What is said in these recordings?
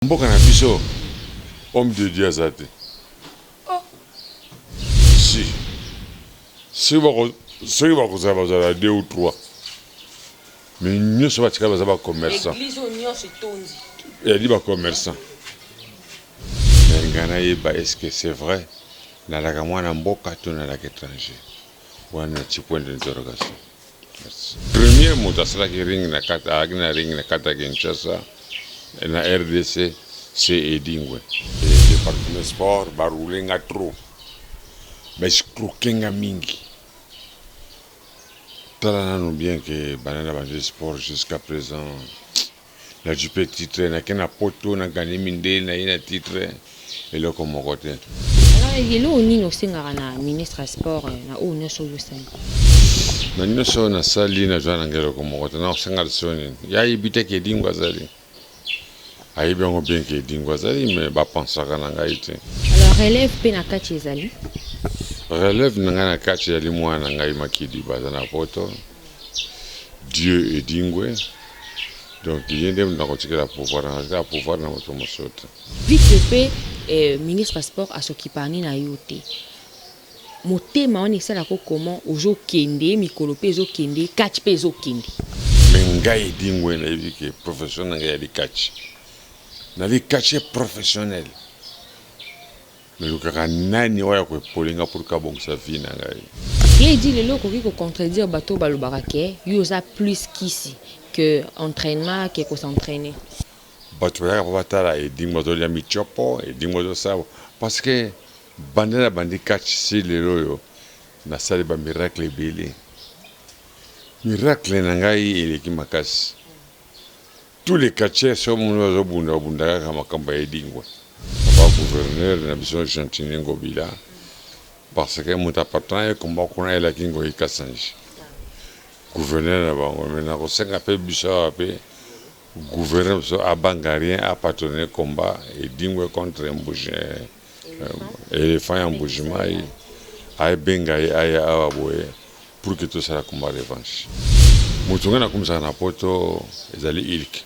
Mboka na biso homme de Dieu azate. Oh. Si. Si va kozala 2 ou 3. Mais nous sommes pas commerçants. L'église au Nyon se tondi. Il dit pas commerçant. Mais Ghana est-ce que c'est vrai? Na la kamwana mboka to na la étranger. Wana petit point d'interrogation. Premier mot asala ki ring na kata agna ring na kata Kinshasa na RDC c'est Edingwe. Le département sport barulenga trop. Mais croquenga mingi. Talana bien que banana bande sport jusqu'à présent. La jupe titre na kena poto na gagné minde na ina titre et là comme côté. Alors il est là au Nino singara na ministre sport na o nyoso yosen. Na nyoso na sali na jana ngelo comme côté na singara soni. Ya ibite ke dingwa zali. Ayi bien bien ke dingwa zali mais ba pensa kana ngaite. Alors relève pe na kati ezali. Relève na kati ya limwana ngai makidi bazana poto. Dieu et dingwe. Donc il y a des gens qui ont le pouvoir dans notre monde. Vite le ministre sport a s'occupé na yote. Motema on essaie la comment ozo kende mikolope ozo kende catch pe ozo kende. Mengai dingwe na vie que professionnel ngai di catch. Na li catch professionnel. Mais le cas nani wa ko polinga pour ka bon sa vie na ngai. Il dit le loko qui contredire bateau balobaka ke yoza plus qu'ici. Que entraînement qui est s'entraîner. Bato ya pas tala et dingwe do ya michopo et dingwe do ça parce que bandera bandi catch si le loyo na sali ba miracle belé. Miracle na ngai eleki makasi. Tous les catcheurs sont mon bunda kama kamba ya dingwe. Ba gouverneur na biso Gentini Ngobila parce que mon patron comme kuna ela kingo ikasanji. Gouverneur maintenant on s'est appelé Bissau gouverneur a bangarien a patronné combat et dingwe contre embouche éléphant embouchement a bengai a awaboye pour que tout ça la combat revanche mutunga na kumsa na poto ezali ilk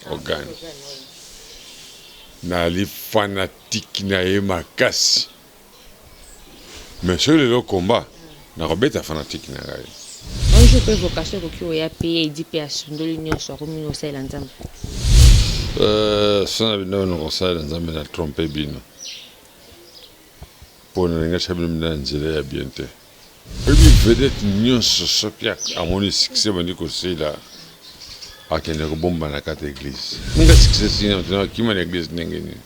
organe na li fanatique na e makasi mais sur le combat na robeta fanatique na gai. Un jour, peut vocation pour qu'il y ait payé 10 personnes de l'Union soit remis au sein ensemble. Ça n'a pas conseil ensemble na tromper bien. Pour ne rien savoir de n'enzeler bien te. Et puis vedette Union Sopia à mon succès on dit que c'est là à quel ne bombe na carte église. Mon succès c'est maintenant qui m'a l'église n'engagé.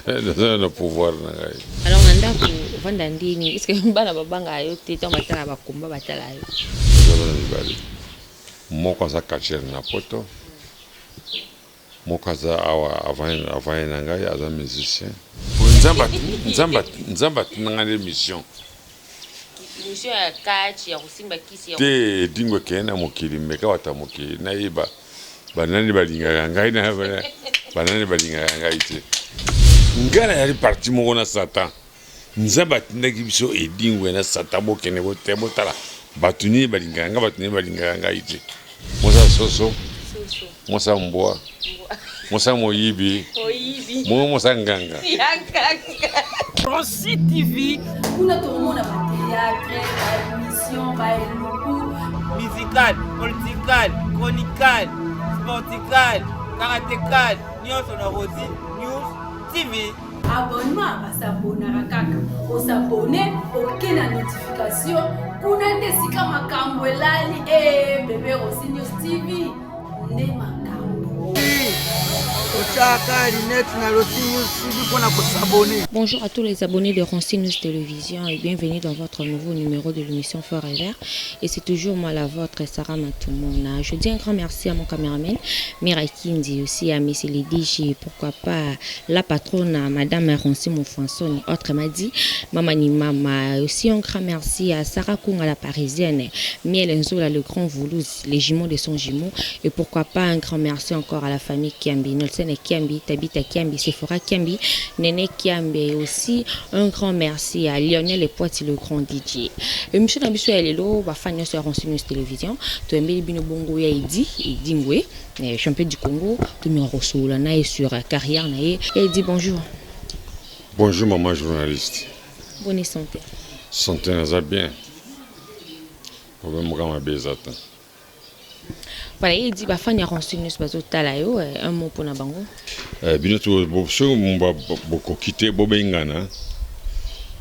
Dans le pouvoir na gai. Alors nanda pour vendre ndini est-ce que bana babanga yo tete matala bakomba batala yo. Moko za kacher na poto. Moko za awa avant na ngai aza musicien. Nzamba nanga mission. Mission ya catch ya kusimba kisi ya. Te dingwe kena mokili meka wata mokili na iba. Banani balinga ngai na banani balinga ngai te. Ngana yali parti moko na Satan. Nzamba tindaki biso edingwe na Satan bokene botemo tala. Batuni balinganga batuni balinganga ite. Mosa soso. Mosa mboa. Mosa moyibi. Mosa nganga. Rossi TV. Kuna tomona ba théâtre, ba émission, ba musical, political, chronical, sportical, karatécal, nyonso na Rossi News TV. Abonnement à s'abonner à kaka. On s'abonner, ok la notification. Kuna ndesika makambo elali bébé Rossi News TV. Ne makambo. Bonjour à tous les abonnés de Rossi News Télévision et bienvenue dans votre nouveau numéro de l'émission Forever. Et c'est toujours moi la vôtre, Sarah Matoumona. Je dis un grand merci à mon caméraman, Mirai Kindi, aussi à Miss les DJ, pourquoi pas la patronne, Madame Rossi Monfonson, autre m'a dit, Maman ni Mama. Aussi un grand merci à Sarah Kung, à la parisienne, Miel Nzola, le grand Voulouz, les jumeaux de son jumeau. Et pourquoi pas un grand merci encore à la famille Kiambi, Nelson et Kiambi, Tabita Kiambi, Sephora Kiambi, Nene Kiambi et aussi un grand merci à Lionel Epoiti, le grand DJ. Et monsieur Nabiso Elelo, va faire sur Ronsinus Télévision, tu as mis le bongo ya Idi Ngwe, champion du Congo, tu m'as reçu là na sur carrière na et dit bonjour. Bonjour maman journaliste. Bonne santé. Santé n'a bien. Problème grand ma bezata. Voilà, il dit bah fanya Ronsinus bazo talayo un mot pour na bango. Bino to bobso mba boko kité bobengana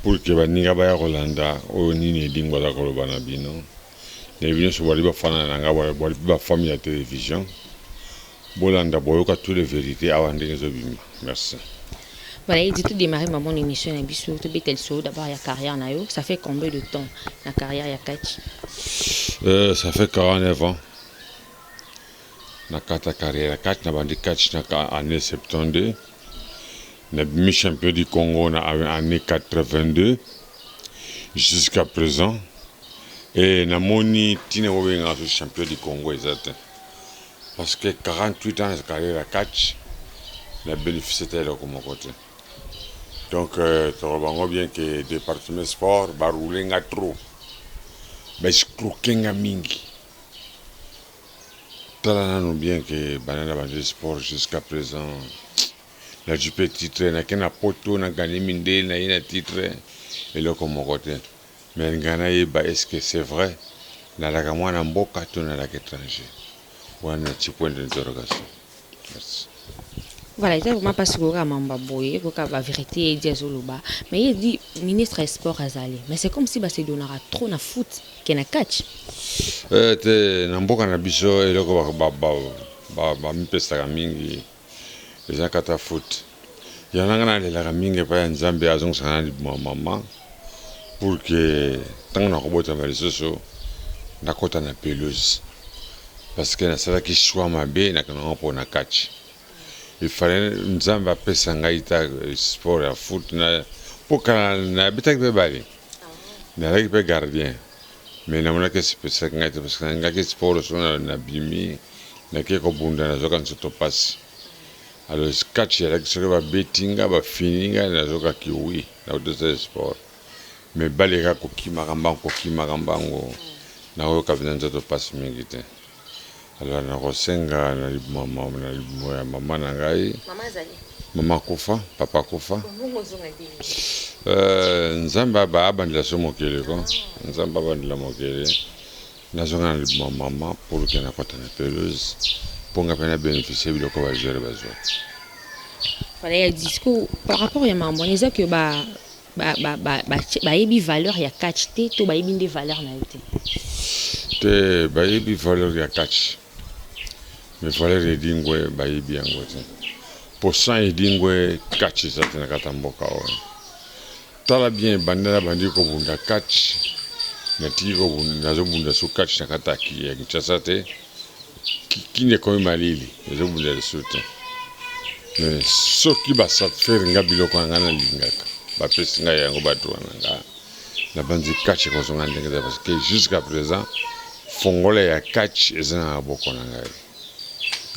pour que baninga ba ya Rolanda o nini dingwa za koloba na bino. Ne bino so bali ba fana na nga bali ba famille à télévision. Bolanda boyoka toutes les vérités avant de les obima. Merci. Voilà, il dit tout démarrer ma mon émission na biso to betel so d'abord ya carrière na yo, ça fait combien de temps la carrière ya catch? Ça fait 49 ans. Na kata carrière catch na bandi catch na année 72. Na mi champion du Congo na année 82 jusqu'à présent. Et na moni tine wobenga champion du Congo exact. Parce que 48 ans de carrière catch na bénéficié de comme côté. Donc, tu vois bien que le département sport va rouler trop. Mais je crois qu'il y a mingi. Tu vois bien que le sport jusqu'à présent, la JP titre, il y a un poteau, il y a gagné Mindé, il y a un titre, et là comme côté. Mais est-ce que c'est vrai? Il y a un bon carton à l'étranger. Il y a un petit point d'interrogation. Merci. Voilà, il vraiment pas sûr que mamba boye, que la vérité est diazoloba. Mais il dit ministre des sports azali. Mais c'est comme si bah c'est donnera trop na foot qu'un catch. Te namboka na biso et loko ba mipesa mingi. Les gens kata foot. Yana ngana le la mingi pa ya Nzambe azong sana di mama pour que tant na robota malisoso na kota na pelouse. Parce que na sala ki choix mabe na kana po na catch. Il fallait Nzamba pesa ngaita sport à foot na poka na bitak be bali na récupérer gardien mais na mona que c'est pesa ngaita parce que ngaki sport so na bimi na ke ko bunda na zoka nsoto pass alors catch ya que ba bettinga ba fininga na zoka kiwi na de sport mais bali ka ko kimarambango na ko ka vina nsoto pass mingite. Alors, na maman nangai. Maman kufa, papa kufa. Nzamba ba abandila so mokele ko. Nzamba abandila mokele. Nazonga na maman pour que na kota na pelouse pour nga pena bénéficier biloko ba gérer bazo. Fallait discours par rapport à maman, on disait que yebi valeur ya catch te to ba yebi des valeurs na été. Te ba yebi valeur ya catch. Mais valeur ya dingwe ba yebi yango te. Pour ça dingwe catch ça te na katamboka o. Tala bien bandana bandi ko bunda catch. Na tiko bunda zo bunda su catch na kataki ya kichasa te. Kine ko malili, zo bunda su te. Mais ce qui va satisfaire nga biloko nga na lingaka. Ba pesi nga yango batu nga. Na bandi catch ko zonga ndenge parce que jusqu'à présent fongole ya catch ezana boko na nga.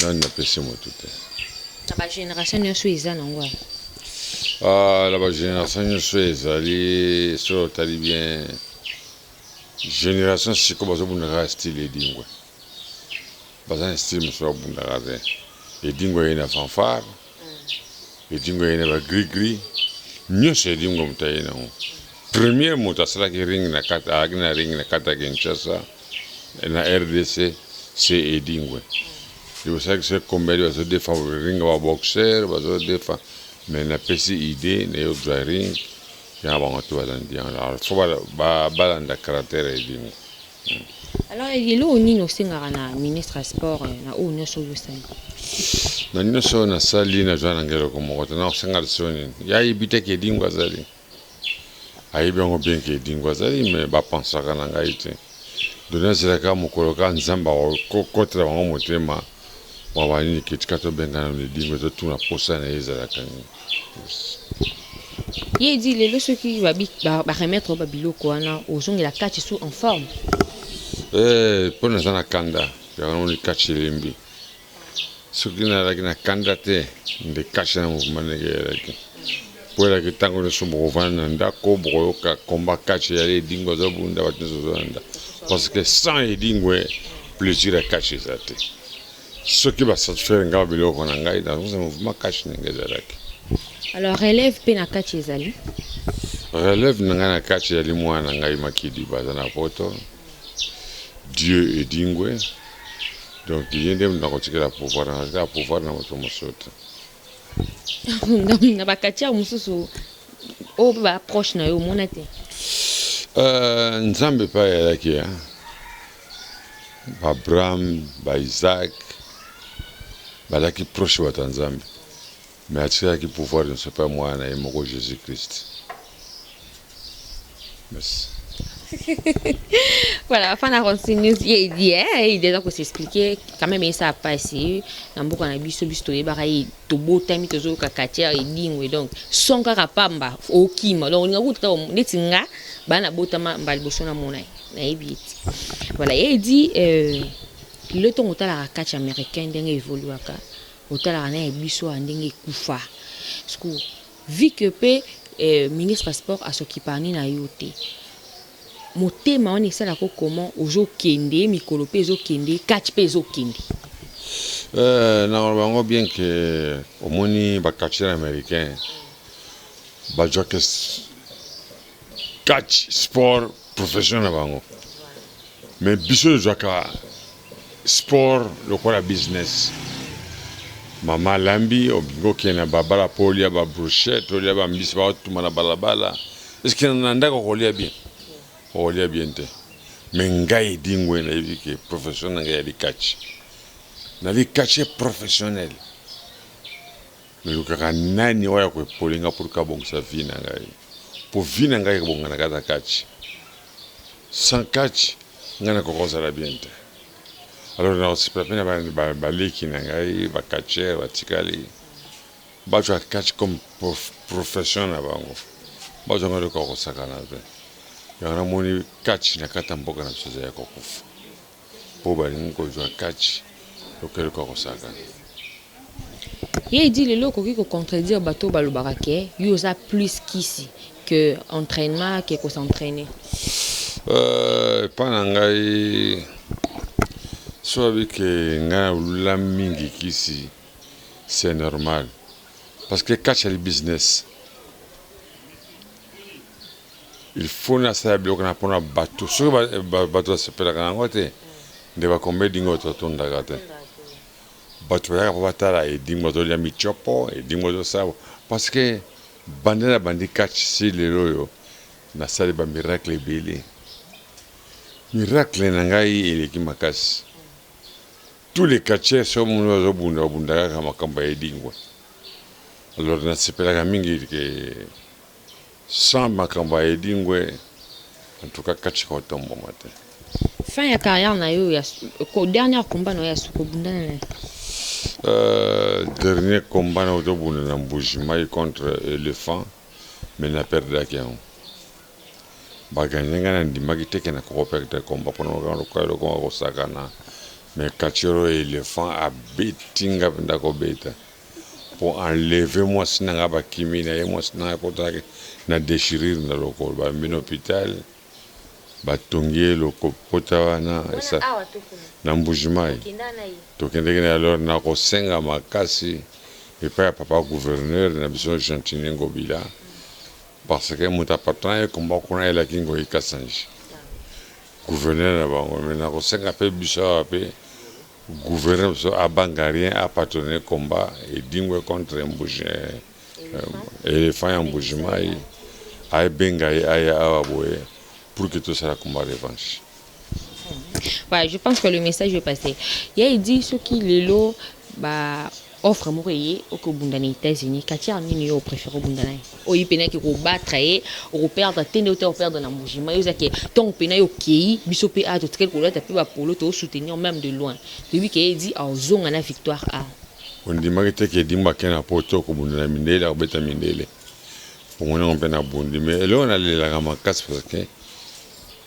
Non na pesi mo tout. La génération ne suis pas non ouais. Ah la génération ne suis allé sur tali bien. Génération c'est comme ça bunda style dingwe. Bazan style mo so bunda gaze. Et dingwe ina fanfare. Et dingwe ina ba gris. Nyo se dingwe mutaina. Premier moto sala ki ring na kata agna ring na kata Kinshasa na RDC c'est Edingwe. Je sais que c'est comme il va se défendre ring wa boxer, va se défendre mais na PC idée na yo ring ya ba to bazan dia alors faut ba balanda caractère Edingwe. Alors il est là au nino singara na ministre sport na o no so yosani. Na nino so na sali na jana ngelo ko mo na singar soni. Ya ibite ke Edingwe azali. Aibe ngo bien ke Edingwe azali mais ba pensa kana ngaite. Dona zaka mukoloka Nzamba ko kotra ngo motema. Wa bani kitikato bengana le Edingwe to tuna posa na ezala kani. Il dit les ceux qui va remettre ba biloko ana ozongi la catch sous en forme. Pour na zana kanda, ya ngo ni catch limbi. soki nazalaki na kandidate nde kashe na mouvement ndenge eyalaki po elaki ntango nyonso bokovanda na ndako bokoyoka komba kashe yali edingwe azobunda bato nyonso ozolanda parce que sans edingwe plaisir ya kashe eza te soki basatisfaire ngai biloko na ngai naza mouvement kashe ndenge ezalaki. Alors relève mpe na kati ezali relève na ngai na kati ezali mwana na ngai Makidi baza na poto Dieu edingwe donc ye nde nakotikela pouvoir nakotikela pouvoir na moto mosusu te na bakatiere mosusu oyo mpe baapproche na yo omona te nzambe mpe ayalaki baAbraham baIsaac bazalaki proche bato ya nzambe mais atikelaki pouvoir nyonso mpe mwana na ye moko Jésus Christ. Merci. Voilà, fin la continue. Il dit, il déjà qu'on s'expliquer quand même ça a passé. Dans beaucoup on a vu ce bistouri barayi to beau time to zo kakatière et dingwe donc son karapamba au kima donc on a route on netinga bana botama mbaliboso na monai na ebiti. Voilà, il dit le temps où la catch américain ndenge évolue aka otala na biso ndenge kufa. Parce que vu que pe ministre sport a s'occuper na yote motema on esala ko comment ozokende mikolo pe ezokende catch pe ezokende na bango bien que omoni ba catcheur américain ba joke catch sport professionnel bango mais biso joka sport lokola business mama lambi obingo kena babala polia ba brochette olia ba mbisi ba tuma na balabala est-ce que nanda ko kolia bien olia bien te mais ngai dingwe na yiki professionnel ngai di catch na li catch professionnel le lokaka nani waya ko polinga pour ka bon sa vie na ngai pour vie na ngai ko bonga na kata catch sans catch ngana ko kozala bien te. Alors na osipapena ba leki na ngai ba catcher ba tikali ba jo catch comme professionnel bango ba jo ngalo ko sakana te yana moni catch na kata mboka na tsoza ya kokufa po ba ngo jo catch lokelo ko sakana. Il dit le loko qui contredire bateau balobaka ke yoza plus qu'ici que entraînement que s'entraîner. Pas ngai soit que ngana ulula mingi kisi c'est normal parce que catch le business il faut na saber qu'on a pour un bateau sur bateau se pela kana ngote de va combien dingo to tonda gate bateau ya pa batala e dingo to ya michopo e dingo to sabo parce que bandera bandi catch si le loyo na sale ba miracle bili miracle na ngai ele ki makasi. Tous les catchers sont au bunda kama kamba edingwa. Alors na sepela mingi que sans makamba edingwe en tout cas catch ko tombo mate. Fin ya carrière na yo ya ko dernier combat na ya suko bunda na. Dernier combat na to bunda na Mbujimai contre éléphant mais na perdre qui on. Baganyanga na ndimaki teke na ko perdre combat pour ko sakana. Mais Kachiro éléphant a betinga ndako beta pour enlever moi sinanga ba kimina et moi sinanga kota na déchirer na loko ba min hôpital ba tongier loko potawana esa na Mbujimai to kende alors na ko senga makasi et pas papa gouverneur na biso Gentini Ngobila parce que mon patron combat kona la kingo ikasanji gouverneur na ko senga pe biso pe gouverneur so abangarien a patronné combat et dingwe contre Mbujimai éléphant Mbujimai ay bengai ay awaboye pour que tout ça combat revanche. Ouais, je pense que le message est passé. Il dit ce qui les lots bah offre mourier au Kobunda aux États-Unis katia nini au préféré Bundana o yipena ki ko battre o perdre tene au perdre na Mbujimai yo zaki ton pena yo kei bisope a to très ko la taper ba polo to soutenir même de loin depuis qu'il dit en zonga na victoire a on dit magite ke dimba kena poto ko Bundana mindele ko beta mindele pour on pena bundi mais là on a la gama casse parce que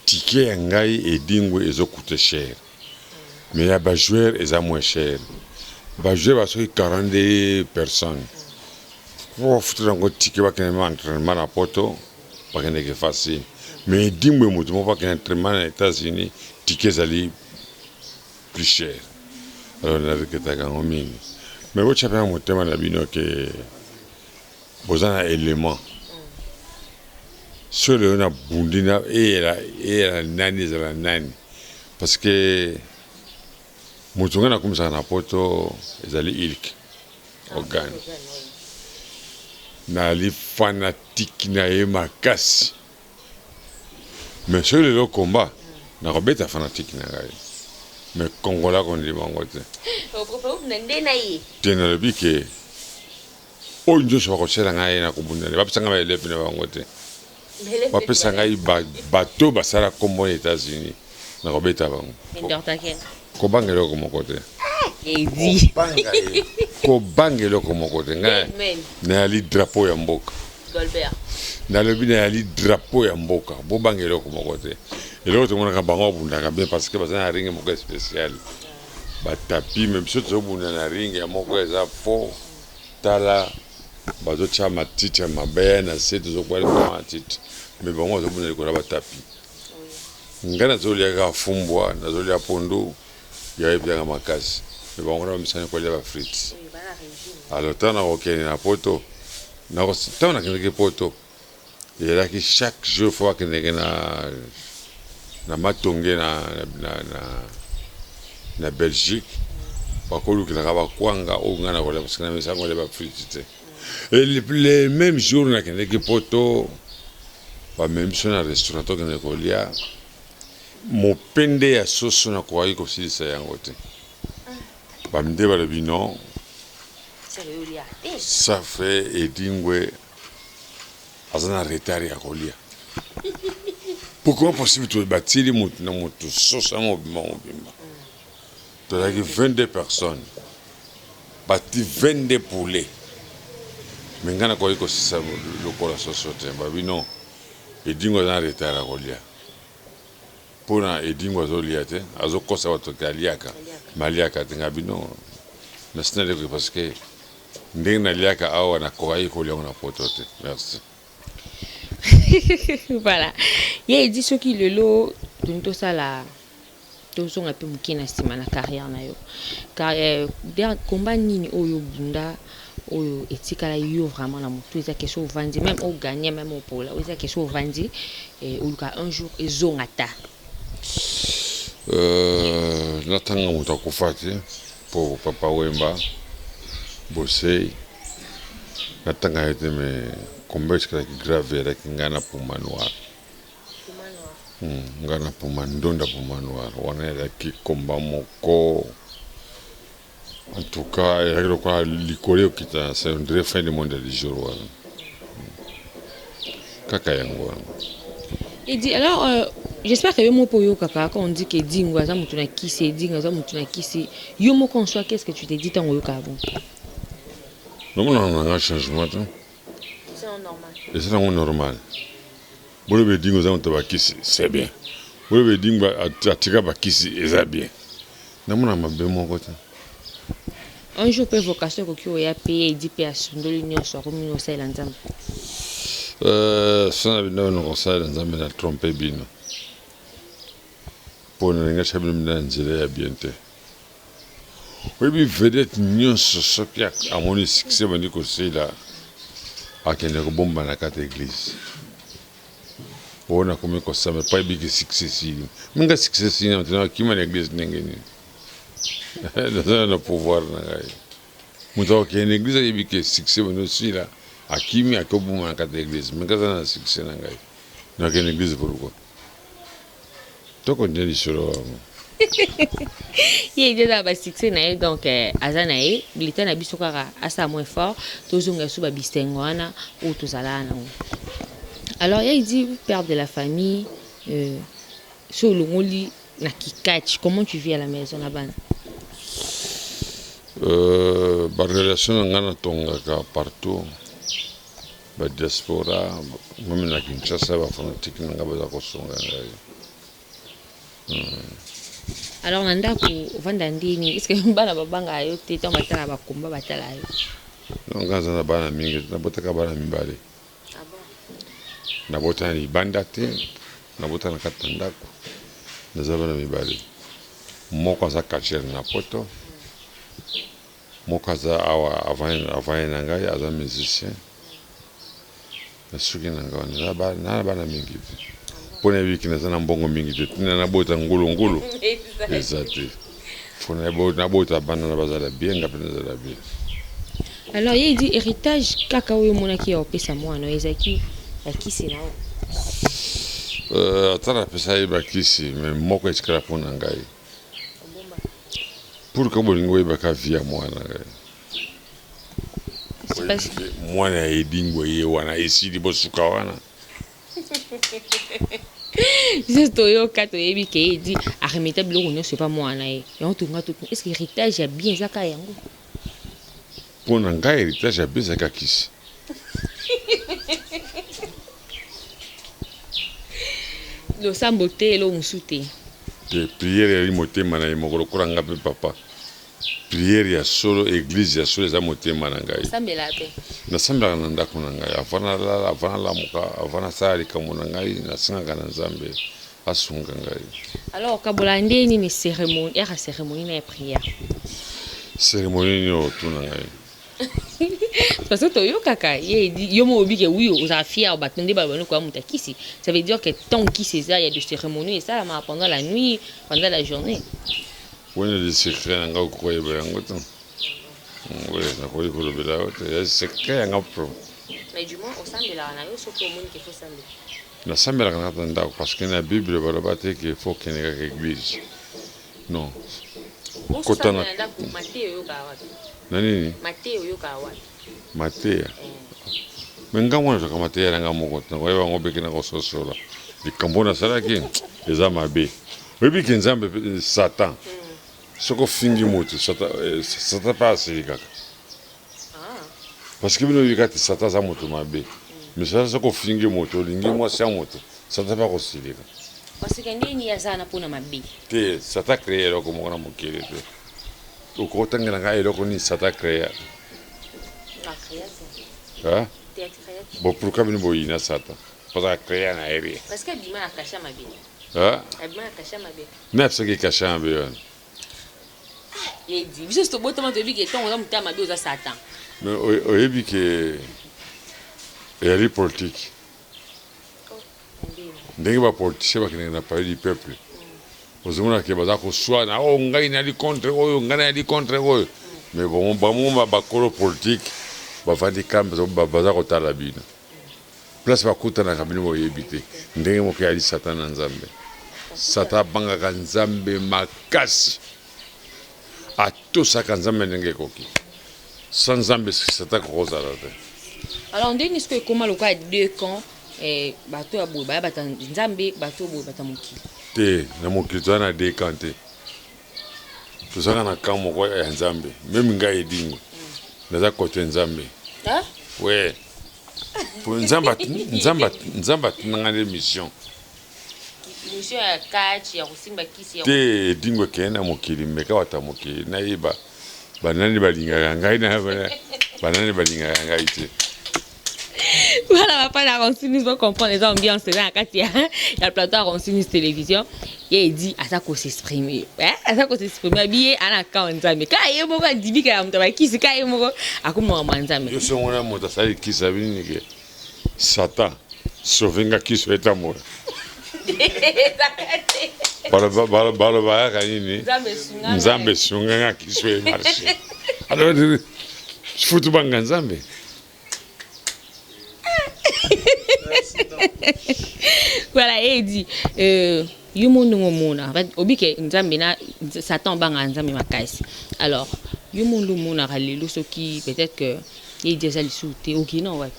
ticket ngai et dingwe ezo coûter cher mais ya ba joueur eza moins cher baje basoki 42 personnes po futela ngo tike bakende ma entraînement na poto bakende ke facile mais dimwe mutu mo bakende entraînement na États-Unis tike zali plus cher alors na riketa kango mingi mais bo chapa motema na bino ke bozana élément sur le na bundina et la nani za la nani parce que mutunga na kumisa na poto ezali ilk organ na li fanatique na ye makasi mais sur le combat na robeta fanatique na ngai mais Congola qu'on dit bango te au propos nende na ye tena le bike o njo so ko sela ngai na kubundana ba psanga ba elefe na bango te ba pesa ngai bato basala kombo les États-Unis na robeta bango ko bangelo ko mokote edi ko bangelo ko mokote ngai na ali drapeau ya mboka Golbert na le bina ali drapeau ya mboka bo bangelo ko mokote et l'autre mon ka bango bundaka bien parce que bazana ringe moko spécial ba tapi même si tu bunda na ringe ya moko eza fo tala bazo cha matiti mabe na se tu zo kwali kwa matiti mais bango zo bunda ko ba tapi ngana zo lia ka fumbwa na zo lia pondo ya ebya makasi mais bango na misana ko lia ba frites alors tana okene na poto na ko tana ke poto et là qui chaque jour fois que na matonge na Belgique bakolukilaka bakwanga oyo ngai nakolia parce que na misango le bafriti te et les mêmes jours nakendeki poto bamemi biso na restaurant tokende kolia mopende ya soso nakokaki kosilisa yango te bamide balobi non ça fait edingwe aza na retard ya kolia pourquoi possible tu batili mutu na mutu sosa mobimba tozalaki 22 personnes bati 22 poulets mais ngai nakoki kosisa lokola soso te babi non edingo aza na retard ya kolia mpona edingo azolia te azokosa bato ke aliaka maliaka te ngai bino nasinaleki parce que ndenge naliaka awa nakokaki koliango na poto te merci. Voilà. Il a dit ce qui le lot de tout ça là. Tout ça un peu mouki na sima na carrière na yo. Car der combat nini oyo bunda oyo etikala yo vraiment na moto eza question vandi même au gagner même au pola. Eza question vandi et ou ka un jour ezongata. Natanga moto akufati pour papa Wemba bosei natanga ete me combat qui grave avec ngana puma noir ngana puma ndonda puma noir wana la ki combat moko en tout cas il y a quoi licolé qui c'est un vrai fin du monde du jour wana kaka yango il dit alors j'espère que yo pour yo kaka quand on dit que dingo za mutu na kisi dingo za mutu na kisi yo mo conçoit qu'est-ce que tu te dis tant yo ka bon non on a un changement et c'est normal. Si vous avez dit c'est bien. Si vous avez dit que c'est bien. Un jour, peut vocation que a payé et dit que l'union soit commune au sein de l'ensemble. Ça n'a pas de tromper bien. Pour ne pas faire bien. Oui, vedette union sur qui a mon succès, on dit que c'est là. Akende ko bomba na kata église ona komi ko sama pa bigi success minga success ni na kima na église nengeni na pouvoir na ngai muto ke na église yebi ke success bono sila akimi akobuma na kata église minga na success na ngai na ke na église pourquoi to ko ndeli solo il est déjà bas succès na donc azanae l'état na biso kaka asa moins fort tozonga sou ba bistengwana ou tozala na. Alors il dit père de la famille sur le ngoli na kikach comment tu vis à la maison là-bas ba relation ngana tonga ka partout ba diaspora même na Kinshasa ba fanatique nga ba za kosonga ngai Alors nandako vanda ndini est-ce que bana babanga yo te to matala bakomba batala yo. Non gaza na bana mingi na botaka bana mibale. Ah bon. Na botana libanda te na botana kata ndako. Naza bana mibale. Moko aza catcher na poto. Moko aza awa avant na ngai aza musicien. Na suki na ngai na bana mingi. Pona wiki na sana mbongo mingi te tina na bota ngulu. Exactement. Fona bota bana na bazala bien ngapena za bien. Alors il dit héritage kaka oyo monaki opesa mwana ezaki akisi na atala pesa iba kisi mais moko esikala pona ngai. Pour que bolingo iba ka via mwana ngai. Mwana edingwe ye wana esidi bosuka wana. Juste yo kato yebi ke dit arrêter biloko ne c'est pas moi na ye. Et on tourne tout. Est-ce que héritage a bien zaka yango? Pour nanga héritage a bien zaka kisi. Lo sambote lo musute. Que prière ya motema na mokolo kuranga pe papa. Prière ya solo église ya solo za motema na ngai. Sambela pe. Na sambela na ndako na ngai avana la muka avana sali kama na ngai na singa na Nzambe asunga ngai. Alors kabola ndeni ni cérémonie era cérémonie na prière. Cérémonie no tuna ngai. Parce que toi, kaka, yo mo obi ke oui, aux affaires, batonde balbano quoi mutakisi. Ça veut dire que tant qu'il c'est ça, il y a des cérémonies et ça pendant la nuit, pendant la journée. Oui, il y a des secrets nga ko yeba yango to. Oui, na ko yiko le bela ote, il y a des secrets nga pro. Mais du moins au sein de la na yo soko monde qu'il faut sambela. Na sambela kana tanda parce que na Bible balobate que faut qu'il y ait une église. Non. Kotana Matteo yo kawa. Nani? Matteo yo kawa. Matea. Menga mwana ka Matea nga mokota. Kwa hiyo ngobe kina ko sosola. Likambona salaki eza mabe. Webi ke Nzambe Satan. Soko fingi moto Satan pas kaka. Ah. Parce que bino yikati Satan za moto mabe. Mais ça soko fingi moto lingi mwa sa moto. Satan pas kosilika. Parce que ndeni yazana pona mabe. Te Satan créé loko mona mokele te. Okotangela nga eloko ni Satan créé. La création. Hein? Théâtre. Bon pourquoi bino boyina Satan? Parce que créé na eri. Parce que bima akasha mabe. Hein? Bima akasha mabe. Mais c'est que caché un peu. Il dit juste au bout de vie que ton homme t'a mabe aux Satan. Mais au début que il y a les politiques. Ndenge ba politicien ba kina na parler du peuple. Ozomona ke baza ko swana o ngai na li contre oyo ngai na li contre oyo. Mais bon ba kolo politique ba vandi kambe ba baza ko tala bina. Place ba kutana kabini mo yebite. Ndenge mo ke ali Satan na Nzambe. Satan banga ka Nzambe makasi. Atosa ka Nzambe ndenge koki. Sans Nzambe Satan ko zala te. Alors ndeni est-ce que comment le cas deux camps et bateau à bout bata Nzambe bateau bout bata moki. Te na mokito na décanté. Tozaka na kambo ko ya Nzambe. Même ngai edingo. Naza côté Nzambe. Hein? Ouais. Pour Nzamba nanga des missions. Mission ya catch ya kusimba kisi ya. Te edingo kena mokili meka wata mokili na iba. Banani balinga ngai na banani balinga ngai te. Voilà, papa la Ronsinus va comprendre les ambiances là quand il y a le plateau à Ronsinus télévision et il dit à ça qu'on s'exprimer. À ça qu'on s'exprimer habillé à la quand Nzambe. Quand il y a mo ka dibi ka mutaba kisi ka il mo akuma Nzambe. Yo so mona mota sali kisa bini ke Satan sovenga kiso eta mo. Bala kanini. Nzambe sunga nga kiso e marché. Alors futu banga Nzambe. Voilà, il dit yumundu ngomuna obike Nzambe na Satan banga Nzambe makasi. Alors yumundu muna kalelo soki peut-être que il déjà le souté OK non ouais.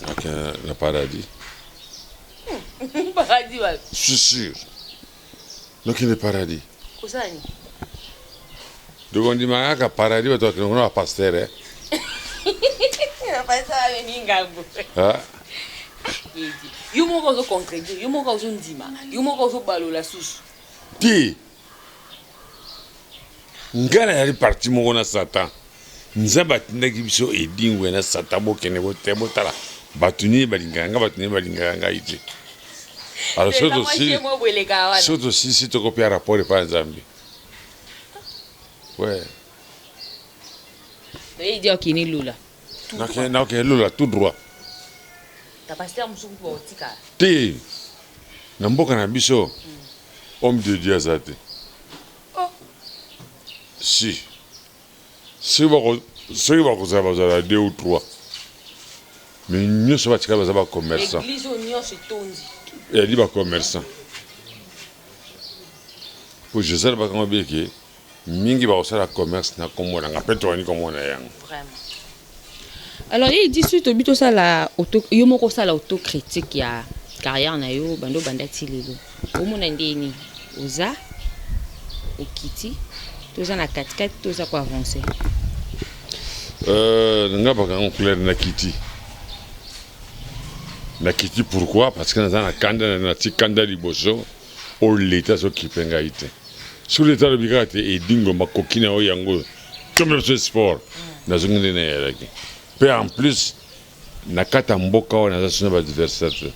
OK, le paradis. Paradis ouais. Je suis sûr. Donc il est paradis. Kosani. Donc on dit maka paradis va toi on a pasteur hein. Pas ça ningambo. Ah. Yo moko zo contredire, yo moko zo ndima, yo moko zo balola susu. Ti, ngana yali parti moko na Satan nzambe atindaki biso edingwe na Satan bokende botembo tala batuni balinganga ite. Alors surtout si tu copies un rapport par Nzambe. Ouais. Il dit qu'il est Lula. Ok, Lula, tout droit. T'as passé un moussou pour Tika. Té. Namboka na biso. Homme de Dieu azate. Oh. Si. Si va kozala 2 ou 3. Mais nous sommes pas commerçants. L'église au Nyon se tondi. Il dit pas commerçant. Pour je sais pas comment bien que mingi ba osala commerce na komo na peto ni komo na yang. Vraiment. Alors il dit suite au but ça la auto yo moko ça la autocritique ya carrière na yo bando bandati lelo. Au mona ndeni oza okiti toza na 4-4 toza ko avancer. Nga ba kan clair na kiti. Na kiti pourquoi? Parce que dans la kanda na tikanda liboso o l'état so kipenga ite. Sur l'état de bigate et dingo makokina o yango. Comme le sport. Na zungende na yaki. Peu en plus na kata mboka o na sona ba adversaire.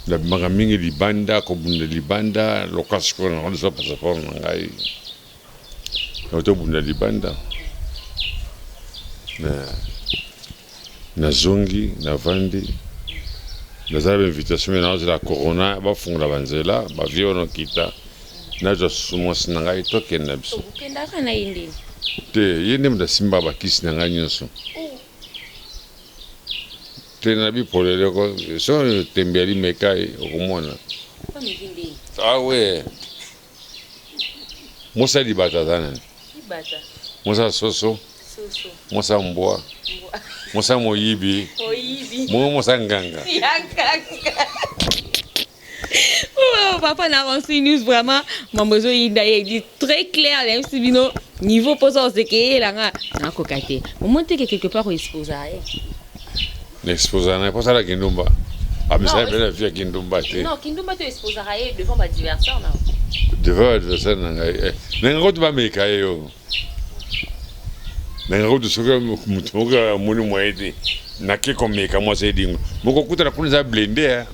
La magamingi libanda ko bunda libanda lokasko na so passeport na ngai. Auto bunda libanda. Na zongi na vandi. Nazala invitation na la corona ba funga banzela ba viono kita na jo sumo sinanga ito kenda biso Ukenda kana yindi te yende mda simba ba kisinanga nyonso te na bi polele ko so tembeli mekai okumona kwa mivindi ah ouais mosa di batata ibata mosa soso mosa mboa mosa moyibi mosa nganga oh, papa n'a reçu news vraiment mambozo il dit très clair même si bino niveau poso c'est que là na kokate moment que quelque part au exposer n'exposer na pas ça la kindumba amisa bela via kindumba te non kindumba te exposer devant ba diverseur na devant adversaire na ngai nenga ko ba meka yo nenga ko soka mutoka muni moyete na ke ko meka mo se dingo moko kutana kunza blender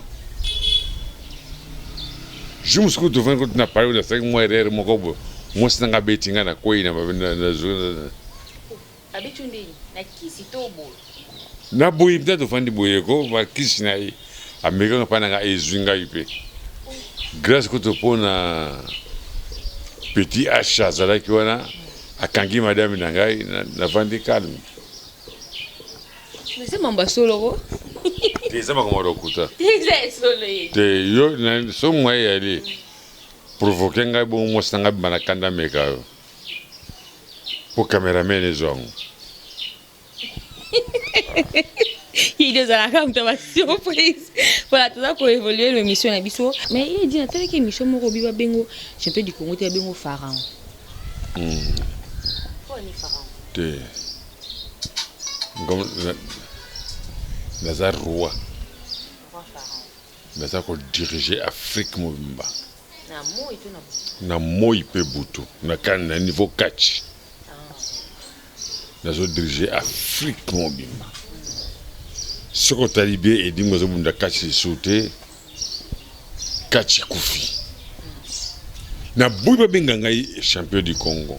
je me suis trouvé quand on a parlé de 5 mois erreur moko bo mo sinanga betinga na koina na zona abitundi na kisi tobo na boyi peut-être fandi boye ko ba kisi na yi ameka pa na ezwinga ipe grâce ko to pona petit achat zala ki wana akangi madame na ngai na vandi calme mais c'est mamba solo te sama ko mo kuta c'est solo te yo na so mo yali provoquer ngai bo mo sanga bana kanda meka yo pour cameraman les gens il est à la cam de surprise voilà tout ça pour évoluer l'émission na biso mais il dit na telle que émission moko biba bengo champion du Congo te bengo pharaon oh ni pharaon te comme Nazar roi Nazar ko diriger Afrique mobimba na moi pe butu na kan na niveau catch Nazar diriger Afrique mobimba ce qu'on talibé et dit moi bunda catch sauter catch kufi na buiba benga ngai champion du Congo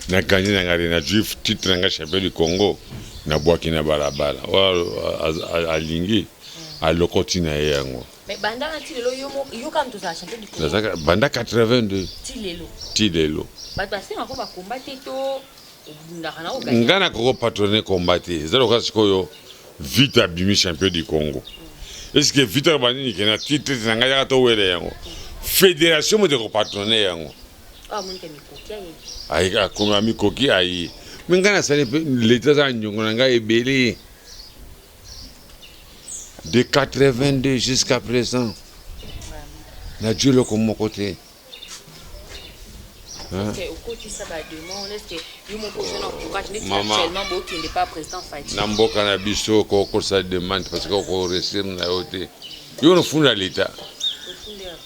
na gagné na ngari na juif titre nga champion du Congo na boaki na balabala wa alingi alokoti na yango mais banda na tilelo yo kam to sa champion du Congo nazaka banda 82 tilelo ba se ngako ba combattre to bunda kana o gagner ngana ko patronner combattre zero kasi ko yo vite abimi champion du Congo est-ce que vite bani ni kena titre nga ya to wele yango fédération mo de ko patronner yango ah mon kemi koki ayi akoma mi koki ayi mingana sale l'état za nyongo nga ebele de 82 jusqu'à présent na Dieu le comme côté OK au côté ça ba demande est-ce que yo mo poser na courage actuellement bo qui n'est pas président Fati na mboka na biso ko ça demande parce que ko réussir na yote yo no funda l'état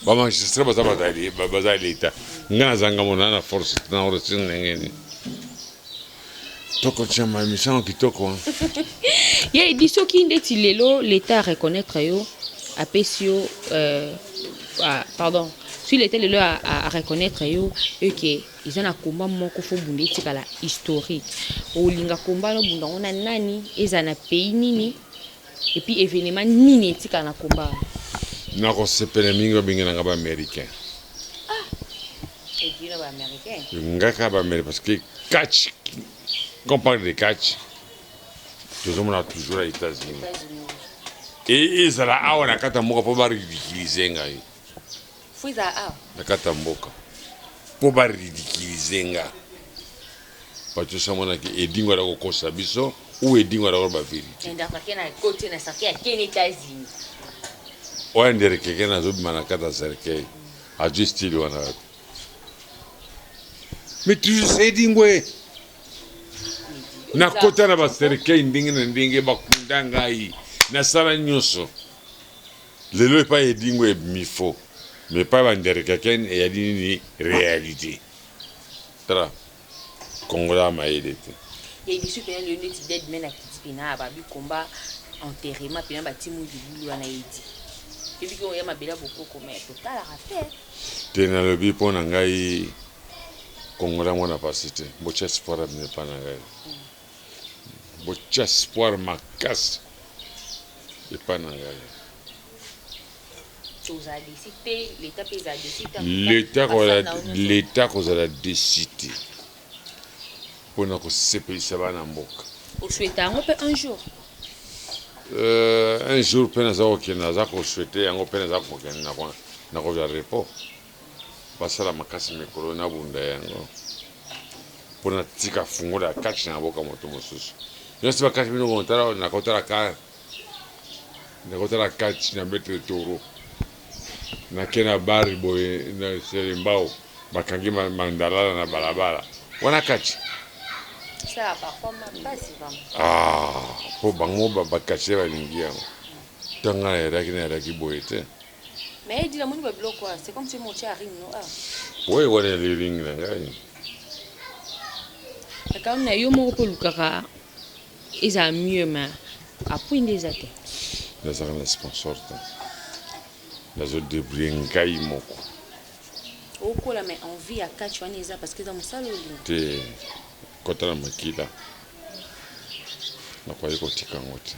ba magistrat baza l'État ngana zanga mona na force na orsi ngeni toko chama mission kitoko ya édition qui ndeti lelo l'État reconnaître yo apesio pardon si l'État lelo à reconnaître yo que ils ont un combat moko fo bunde tikala historique o linga combat no bunda ona nani ezana pays nini et puis événement nini tikala na combat na ko sepele mingo bingena ngaba américain et dire ba américain ngaka ba américain parce que catch quand on parle de catch tout le monde a toujours les États-Unis et ça la awa na kata moko po ba ridiculiser ngai fuiza a na kata mboka po ba ridiculiser nga pa tu samona ki edingo la ko kosa biso ou edingo la ko ba vérité nda pakena côté na sakia keni États-Unis o ndere keke na zo mana kata serkei a juste style wana mais tu sais dingwe na kota na ba serkei ndinge ba kundanga yi na sala nyoso lelo pa edingwe mifo mais pas bandere quelqu'un et a dit ni réalité tra kongola maïdete et il suit le net dead men akitipina ba bi combat enterrement pena ba timu dibulu wana yidi et puis on y a mabela beaucoup comme total à faire tena le bi pona ngai kongola mona pasite bocha sport ne pas ngai bocha sport makas et pas ngai l'État cause la décidé pour nous sepelisa bana mboka au souhaiter un jour pena za okena za ko souhaiter yango pena za ko kena na ko ya repos basala makasi mikolo na bunda yango pour na tika fungola catch na boka moto mosusu yo se ba catch bino kontara na kotara ka na kotara catch na betre toro na kena bari boy na serimbao bakangi mandala na balabala wana kachi ça parfois pas si po bango bakache balingi yango tanga era ki boyete mais dit la moni ba bloc quoi c'est comme si mon tia ring no ouais wana le ring na ngai quand na yo mo ko lukaka isa mieux mais après des até na ça na sponsor ta la zone de Bringai moko. Au coup la mais envie à catch on est parce que dans mon salon. Te kota la makila. Na kwa yiko tika ngote.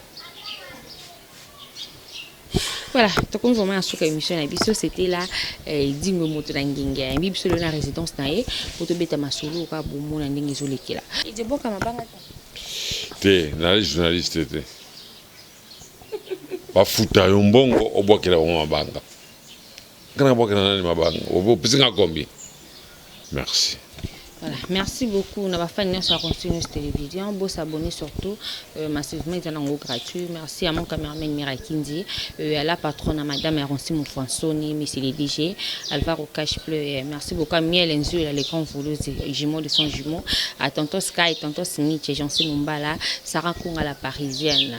Voilà, donc on vraiment sur émission na biso c'était là dingo moto na nginga. Mbi biso na résidence na ye moto beta masolo ka bomo na ndingi zo lekela. Et de boka mabanga te na journaliste te. Bafuta yo mbongo obokela wa mabanga kana bokela nani mabanga obo pisinga kombi merci. Voilà, merci beaucoup. On va faire une continue sur télévision. Vous s'abonner surtout. Massivement, c'est un gratuit. Merci à mon caméraman Mira Kindi, à la patronne, à Madame Eronsi Moufransoni, Monsieur les DG, Alvaro Cashpleu. Merci beaucoup à Miel Enzo, à l'écran voulous, jumeaux de son jumeau. À Tonton Sky, Tonton Smith, Jean-C Mumbala, Sarah Kung à la parisienne.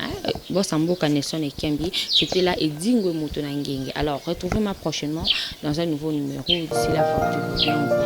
Bossambo Kanesson et Kembi. C'était là et Dingo Motonangeng. Alors, retrouvez-moi prochainement dans un nouveau numéro. D'ici là, portez-vous bien.